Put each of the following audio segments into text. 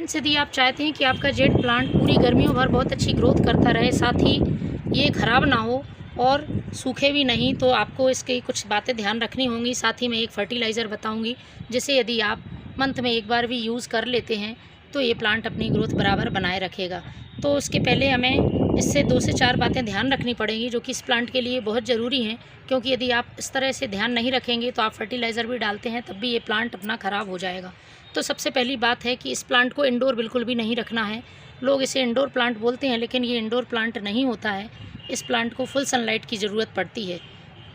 Friends, यदि आप चाहते हैं कि आपका जेड प्लांट पूरी गर्मियों भर बहुत अच्छी ग्रोथ करता रहे, साथ ही ये ख़राब ना हो और सूखे भी नहीं, तो आपको इसकी कुछ बातें ध्यान रखनी होंगी। साथ ही मैं एक फर्टिलाइज़र बताऊंगी जिसे यदि आप मंथ में एक बार भी यूज़ कर लेते हैं तो ये प्लांट अपनी ग्रोथ बराबर बनाए रखेगा। तो उसके पहले हमें इससे 2 से 4 बातें ध्यान रखनी पड़ेंगी जो कि इस प्लांट के लिए बहुत ज़रूरी हैं, क्योंकि यदि आप इस तरह से ध्यान नहीं रखेंगे तो आप फर्टिलाइज़र भी डालते हैं तब भी ये प्लांट अपना ख़राब हो जाएगा। तो सबसे पहली बात है कि इस प्लांट को इंडोर बिल्कुल भी नहीं रखना है। लोग इसे इंडोर प्लांट बोलते हैं, लेकिन ये इंडोर प्लांट नहीं होता है। इस प्लांट को फुल सनलाइट की ज़रूरत पड़ती है,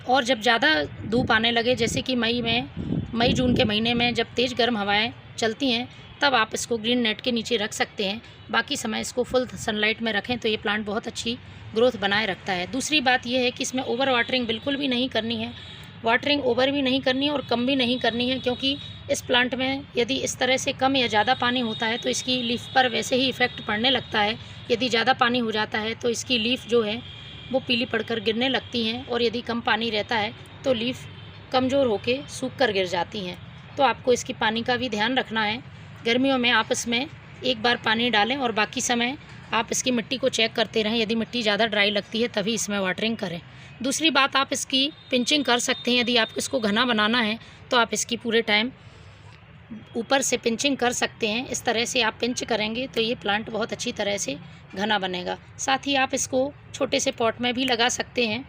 और जब ज़्यादा धूप आने लगे, जैसे कि मई जून के महीने में जब तेज़ गर्म हवाएं चलती हैं, तब आप इसको ग्रीन नेट के नीचे रख सकते हैं। बाकी समय इसको फुल सनलाइट में रखें तो ये प्लांट बहुत अच्छी ग्रोथ बनाए रखता है। दूसरी बात यह है कि इसमें ओवर वाटरिंग बिल्कुल भी नहीं करनी है। वाटरिंग ओवर भी नहीं करनी है और कम भी नहीं करनी है, क्योंकि इस प्लांट में यदि इस तरह से कम या ज़्यादा पानी होता है तो इसकी लीफ पर वैसे ही इफ़ेक्ट पड़ने लगता है। यदि ज़्यादा पानी हो जाता है तो इसकी लीफ जो है वो पीली पड़कर गिरने लगती हैं, और यदि कम पानी रहता है तो लीफ कमज़ोर होकर सूख कर गिर जाती हैं। तो आपको इसकी पानी का भी ध्यान रखना है। गर्मियों में आप इसमें एक बार पानी डालें और बाकी समय आप इसकी मिट्टी को चेक करते रहें। यदि मिट्टी ज़्यादा ड्राई लगती है तभी इसमें वाटरिंग करें। दूसरी बात, आप इसकी पिंचिंग कर सकते हैं। यदि आपको इसको घना बनाना है तो आप इसकी पूरे टाइम ऊपर से पिंचिंग कर सकते हैं। इस तरह से आप पिंच करेंगे तो ये प्लांट बहुत अच्छी तरह से घना बनेगा। साथ ही आप इसको छोटे से पॉट में भी लगा सकते हैं।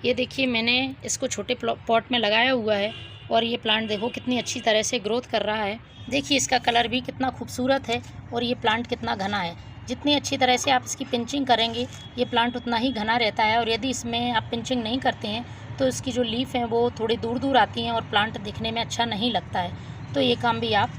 ये देखिए, मैंने इसको छोटे पॉट में लगाया हुआ है और ये प्लांट देखो कितनी अच्छी तरह से ग्रोथ कर रहा है। देखिए इसका कलर भी कितना खूबसूरत है और ये प्लांट कितना घना है। जितनी अच्छी तरह से आप इसकी पिंचिंग करेंगे ये प्लांट उतना ही घना रहता है। और यदि इसमें आप पिंचिंग नहीं करते हैं तो इसकी जो लीफ हैं वो थोड़ी दूर दूर आती हैं और प्लांट दिखने में अच्छा नहीं लगता है। तो ये काम भी आप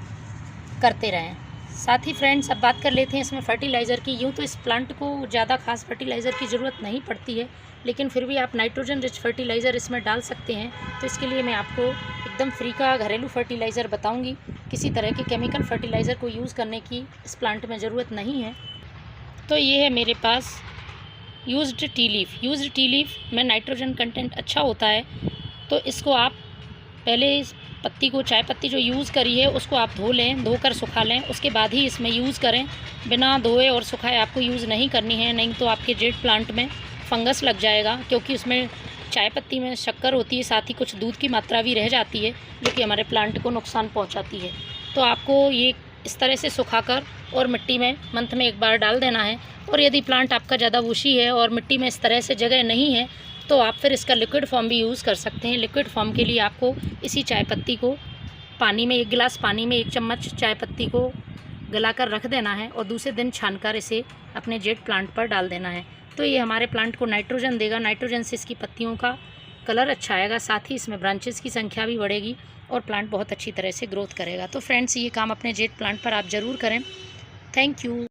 करते रहें। साथ ही फ्रेंड्स, अब बात कर लेते हैं इसमें फर्टिलाइज़र की। यूँ तो इस प्लांट को ज़्यादा खास फर्टिलाइज़र की ज़रूरत नहीं पड़ती है, लेकिन फिर भी आप नाइट्रोजन रिच फर्टिलाइज़र इसमें डाल सकते हैं। तो इसके लिए मैं आपको एकदम फ्री का घरेलू फर्टिलाइज़र बताऊंगी। किसी तरह के केमिकल फर्टिलाइज़र को यूज़ करने की इस प्लांट में ज़रूरत नहीं है। तो ये है मेरे पास used tea leaf. Used tea leaf में नाइट्रोजन कंटेंट अच्छा होता है। तो इसको आप पहले इस पत्ती को, चाय पत्ती जो यूज़ करी है उसको आप धो लें, धोकर सुखा लें, उसके बाद ही इसमें यूज़ करें। बिना धोए और सुखाए आपको यूज़ नहीं करनी है, नहीं तो आपके जेड प्लांट में फंगस लग जाएगा, क्योंकि उसमें चाय पत्ती में शक्कर होती है, साथ ही कुछ दूध की मात्रा भी रह जाती है जो कि हमारे प्लांट को नुकसान पहुंचाती है। तो आपको ये इस तरह से सुखाकर और मिट्टी में मंथ में एक बार डाल देना है। और यदि प्लांट आपका ज़्यादा बुशी है और मिट्टी में इस तरह से जगह नहीं है तो आप फिर इसका लिक्विड फॉर्म भी यूज़ कर सकते हैं। लिक्विड फॉर्म के लिए आपको इसी चाय पत्ती को पानी में, 1 गिलास पानी में 1 चम्मच चाय पत्ती को गलाकर रख देना है और दूसरे दिन छानकर इसे अपने जेड प्लांट पर डाल देना है। तो ये हमारे प्लांट को नाइट्रोजन देगा। नाइट्रोजन से इसकी पत्तियों का कलर अच्छा आएगा, साथ ही इसमें ब्रांचेस की संख्या भी बढ़ेगी और प्लांट बहुत अच्छी तरह से ग्रोथ करेगा। तो फ्रेंड्स, ये काम अपने जेड प्लांट पर आप ज़रूर करें। Thank you.